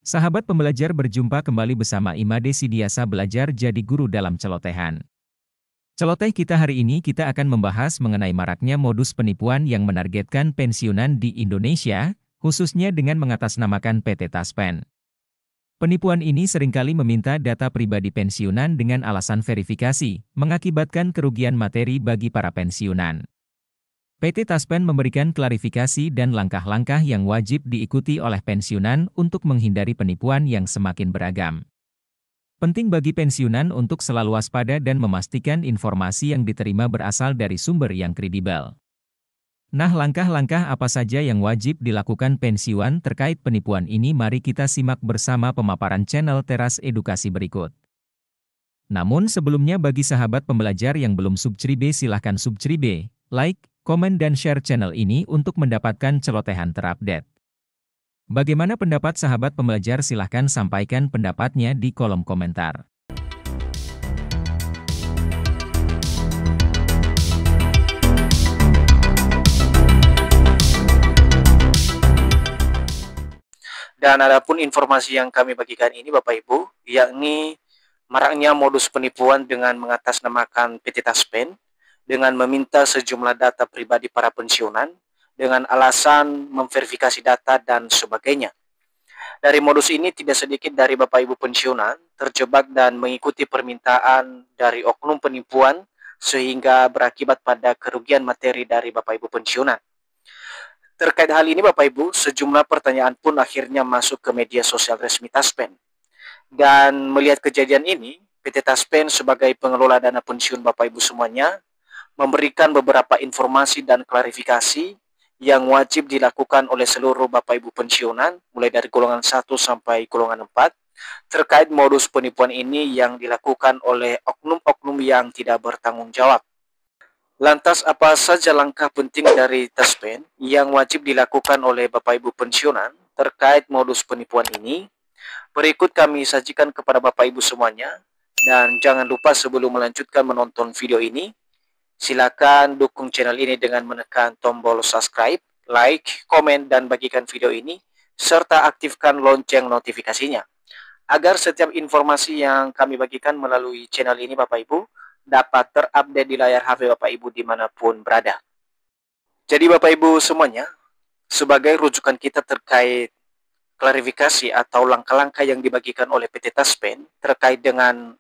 Sahabat pembelajar berjumpa kembali bersama Imade Sidiasa belajar jadi guru dalam celotehan. Celoteh kita hari ini kita akan membahas mengenai maraknya modus penipuan yang menargetkan pensiunan di Indonesia, khususnya dengan mengatasnamakan PT Taspen. Penipuan ini seringkali meminta data pribadi pensiunan dengan alasan verifikasi, mengakibatkan kerugian materi bagi para pensiunan. PT Taspen memberikan klarifikasi dan langkah-langkah yang wajib diikuti oleh pensiunan untuk menghindari penipuan yang semakin beragam. Penting bagi pensiunan untuk selalu waspada dan memastikan informasi yang diterima berasal dari sumber yang kredibel. Nah, langkah-langkah apa saja yang wajib dilakukan pensiunan terkait penipuan ini? Mari kita simak bersama pemaparan channel Teras Edukasi berikut. Namun sebelumnya bagi sahabat pembelajar yang belum subscribe silahkan subscribe, like, komen dan share channel ini untuk mendapatkan celotehan terupdate. Bagaimana pendapat sahabat pembelajar? Silahkan sampaikan pendapatnya di kolom komentar. Dan adapun informasi yang kami bagikan ini Bapak Ibu, yakni maraknya modus penipuan dengan mengatasnamakan PT Taspen dengan meminta sejumlah data pribadi para pensiunan dengan alasan memverifikasi data dan sebagainya. Dari modus ini tidak sedikit dari Bapak Ibu pensiunan terjebak dan mengikuti permintaan dari oknum penipuan sehingga berakibat pada kerugian materi dari Bapak Ibu pensiunan. Terkait hal ini Bapak Ibu, sejumlah pertanyaan pun akhirnya masuk ke media sosial resmi Taspen. Dan melihat kejadian ini, PT Taspen sebagai pengelola dana pensiun Bapak Ibu semuanya memberikan beberapa informasi dan klarifikasi yang wajib dilakukan oleh seluruh Bapak Ibu pensiunan mulai dari golongan 1 sampai golongan 4 terkait modus penipuan ini yang dilakukan oleh oknum-oknum yang tidak bertanggung jawab. Lantas apa saja langkah penting dari Taspen yang wajib dilakukan oleh Bapak Ibu pensiunan terkait modus penipuan ini? Berikut kami sajikan kepada Bapak Ibu semuanya. Dan jangan lupa sebelum melanjutkan menonton video ini, silakan dukung channel ini dengan menekan tombol subscribe, like, komen, dan bagikan video ini, serta aktifkan lonceng notifikasinya. Agar setiap informasi yang kami bagikan melalui channel ini Bapak Ibu, dapat terupdate di layar HP Bapak Ibu dimanapun berada. Jadi Bapak Ibu semuanya, sebagai rujukan kita terkait klarifikasi atau langkah-langkah yang dibagikan oleh PT Taspen terkait dengan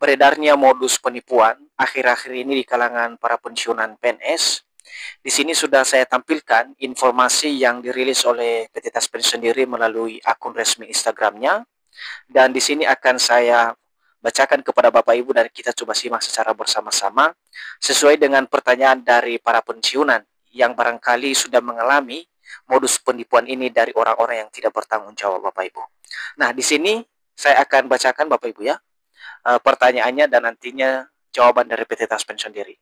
beredarnya modus penipuan akhir-akhir ini di kalangan para pensiunan PNS, di sini sudah saya tampilkan informasi yang dirilis oleh PT Taspen sendiri melalui akun resmi Instagramnya, dan di sini akan saya bacakan kepada Bapak Ibu dan kita coba simak secara bersama-sama sesuai dengan pertanyaan dari para pensiunan yang barangkali sudah mengalami modus penipuan ini dari orang-orang yang tidak bertanggung jawab Bapak Ibu. Nah, di sini saya akan bacakan Bapak Ibu ya pertanyaannya dan nantinya jawaban dari PT Taspen sendiri.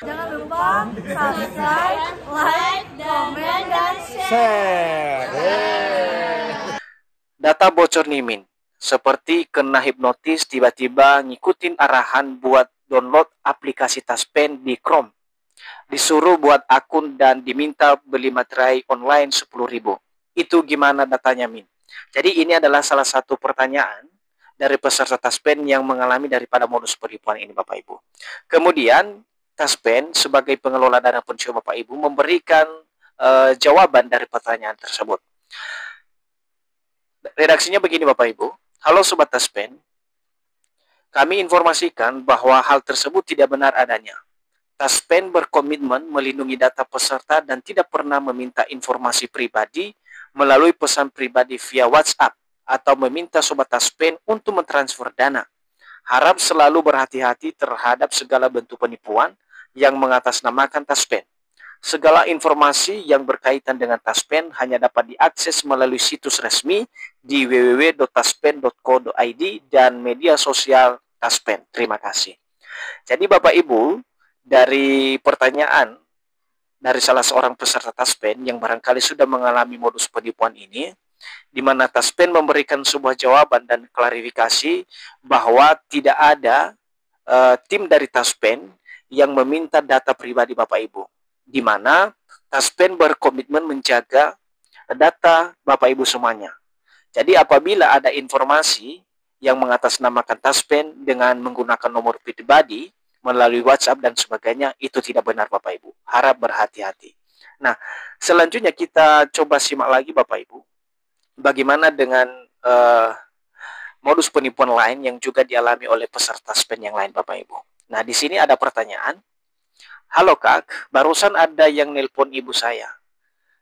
Jangan lupa subscribe, like, komen, dan share. Data bocor nih Min. Seperti kena hipnotis tiba-tiba ngikutin arahan buat download aplikasi Taspen di Chrome. Disuruh buat akun dan diminta beli materai online 10.000. Itu gimana datanya Min? Jadi ini adalah salah satu pertanyaan dari peserta Taspen yang mengalami daripada modus penipuan ini Bapak Ibu. Kemudian Taspen sebagai pengelola dana pensiun Bapak Ibu memberikan jawaban dari pertanyaan tersebut. Redaksinya begini Bapak Ibu. Halo Sobat Taspen, kami informasikan bahwa hal tersebut tidak benar adanya. Taspen berkomitmen melindungi data peserta dan tidak pernah meminta informasi pribadi melalui pesan pribadi via WhatsApp atau meminta Sobat Taspen untuk mentransfer dana. Harap selalu berhati-hati terhadap segala bentuk penipuan yang mengatasnamakan Taspen. Segala informasi yang berkaitan dengan Taspen hanya dapat diakses melalui situs resmi di www.taspen.co.id dan media sosial Taspen. Terima kasih. Jadi Bapak Ibu, dari pertanyaan dari salah seorang peserta Taspen yang barangkali sudah mengalami modus penipuan ini, di mana Taspen memberikan sebuah jawaban dan klarifikasi bahwa tidak ada tim dari Taspen yang meminta data pribadi Bapak Ibu, di mana Taspen berkomitmen menjaga data Bapak Ibu semuanya. Jadi apabila ada informasi yang mengatasnamakan Taspen dengan menggunakan nomor pribadi melalui WhatsApp dan sebagainya, itu tidak benar Bapak Ibu. Harap berhati-hati. Nah, selanjutnya kita coba simak lagi Bapak Ibu, bagaimana dengan modus penipuan lain yang juga dialami oleh peserta Taspen yang lain Bapak Ibu. Nah, di sini ada pertanyaan. Halo Kak, barusan ada yang nelpon ibu saya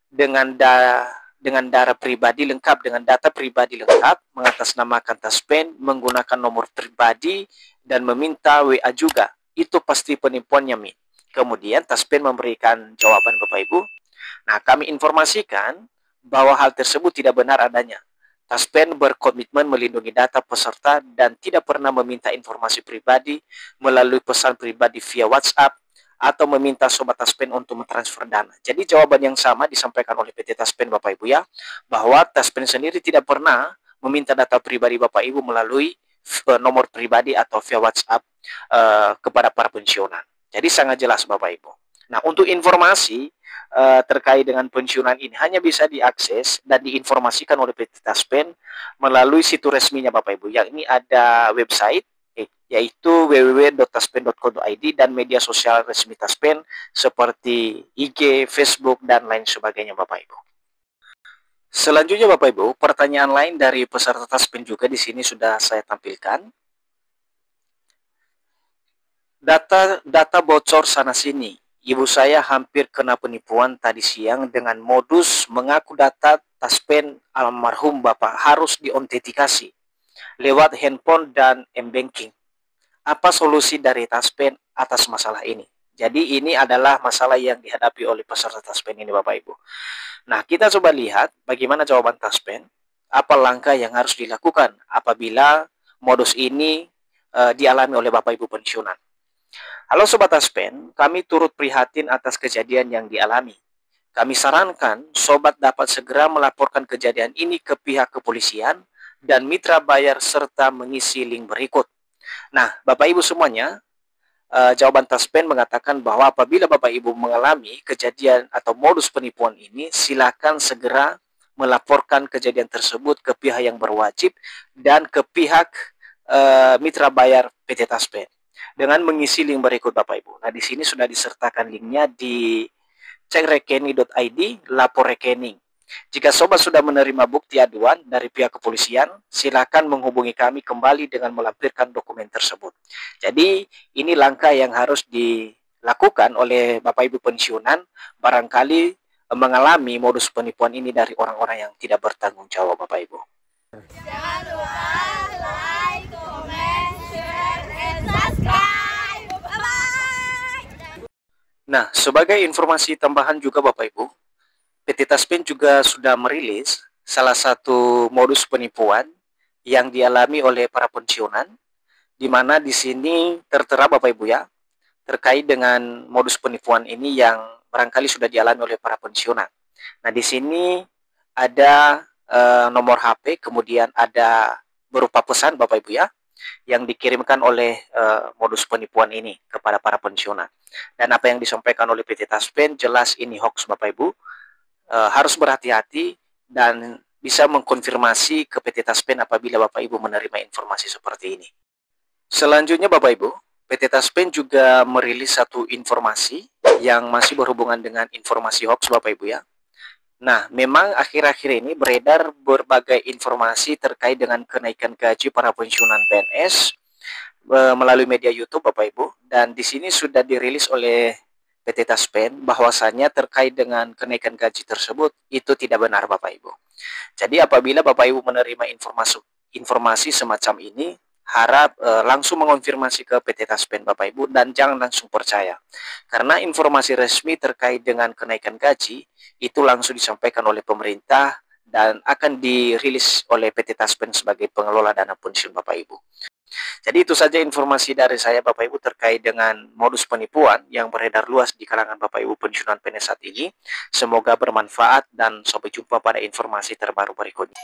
dengan data pribadi lengkap, mengatasnamakan Taspen, menggunakan nomor pribadi dan meminta WA juga. Itu pasti penipuannya, Mi. Kemudian Taspen memberikan jawaban Bapak Ibu. Nah, kami informasikan bahwa hal tersebut tidak benar adanya. Taspen berkomitmen melindungi data peserta dan tidak pernah meminta informasi pribadi melalui pesan pribadi via WhatsApp atau meminta sobat Taspen untuk mentransfer dana. Jadi jawaban yang sama disampaikan oleh PT Taspen Bapak Ibu ya, bahwa Taspen sendiri tidak pernah meminta data pribadi Bapak Ibu melalui nomor pribadi atau via WhatsApp kepada para pensiunan. Jadi sangat jelas Bapak Ibu. Nah, untuk informasi terkait dengan pensiunan ini hanya bisa diakses dan diinformasikan oleh PT Taspen melalui situs resminya Bapak Ibu. Yang ini ada website yaitu www.taspen.co.id dan media sosial resmi Taspen seperti IG, Facebook dan lain sebagainya Bapak Ibu. Selanjutnya Bapak Ibu, pertanyaan lain dari peserta Taspen juga di sini sudah saya tampilkan. Data bocor sana sini. Ibu saya hampir kena penipuan tadi siang dengan modus mengaku data Taspen almarhum Bapak harus diautentikasi lewat handphone dan m-banking. Apa solusi dari Taspen atas masalah ini? Jadi ini adalah masalah yang dihadapi oleh peserta Taspen ini Bapak Ibu. Nah, kita coba lihat bagaimana jawaban Taspen, apa langkah yang harus dilakukan apabila modus ini dialami oleh Bapak Ibu pensiunan. Halo Sobat Taspen, kami turut prihatin atas kejadian yang dialami. Kami sarankan Sobat dapat segera melaporkan kejadian ini ke pihak kepolisian dan mitra bayar serta mengisi link berikut. Nah, Bapak Ibu semuanya, jawaban Taspen mengatakan bahwa apabila Bapak Ibu mengalami kejadian atau modus penipuan ini, silakan segera melaporkan kejadian tersebut ke pihak yang berwajib dan ke pihak mitra bayar PT Taspen dengan mengisi link berikut Bapak Ibu. Nah, di sini sudah disertakan linknya di cekrekening.id lapor rekening. Jika Sobat sudah menerima bukti aduan dari pihak kepolisian, silakan menghubungi kami kembali dengan melampirkan dokumen tersebut. Jadi, ini langkah yang harus dilakukan oleh Bapak Ibu pensiunan barangkali mengalami modus penipuan ini dari orang-orang yang tidak bertanggung jawab Bapak Ibu. Jangan lupa like, comment, share, and subscribe. Bye-bye. Nah, sebagai informasi tambahan juga Bapak Ibu, PT Taspen juga sudah merilis salah satu modus penipuan yang dialami oleh para pensiunan, di mana di sini tertera Bapak Ibu ya, terkait dengan modus penipuan ini yang barangkali sudah dialami oleh para pensiunan. Nah, di sini ada nomor HP, kemudian ada berupa pesan Bapak Ibu ya, yang dikirimkan oleh modus penipuan ini kepada para pensiunan. Dan apa yang disampaikan oleh PT Taspen jelas ini hoax Bapak Ibu. Harus berhati-hati dan bisa mengkonfirmasi ke PT Taspen apabila Bapak Ibu menerima informasi seperti ini. Selanjutnya Bapak Ibu, PT Taspen juga merilis satu informasi yang masih berhubungan dengan informasi hoax Bapak Ibu ya. Nah, memang akhir-akhir ini beredar berbagai informasi terkait dengan kenaikan gaji para pensiunan PNS melalui media YouTube Bapak Ibu, dan di sini sudah dirilis oleh PT Taspen bahwasanya terkait dengan kenaikan gaji tersebut itu tidak benar Bapak Ibu. Jadi apabila Bapak Ibu menerima informasi semacam ini, harap langsung mengonfirmasi ke PT Taspen Bapak Ibu dan jangan langsung percaya. Karena informasi resmi terkait dengan kenaikan gaji itu langsung disampaikan oleh pemerintah dan akan dirilis oleh PT Taspen sebagai pengelola dana pensiun Bapak Ibu. Jadi itu saja informasi dari saya Bapak Ibu terkait dengan modus penipuan yang beredar luas di kalangan Bapak Ibu pensiunan PNS saat ini. Semoga bermanfaat dan sampai jumpa pada informasi terbaru berikutnya.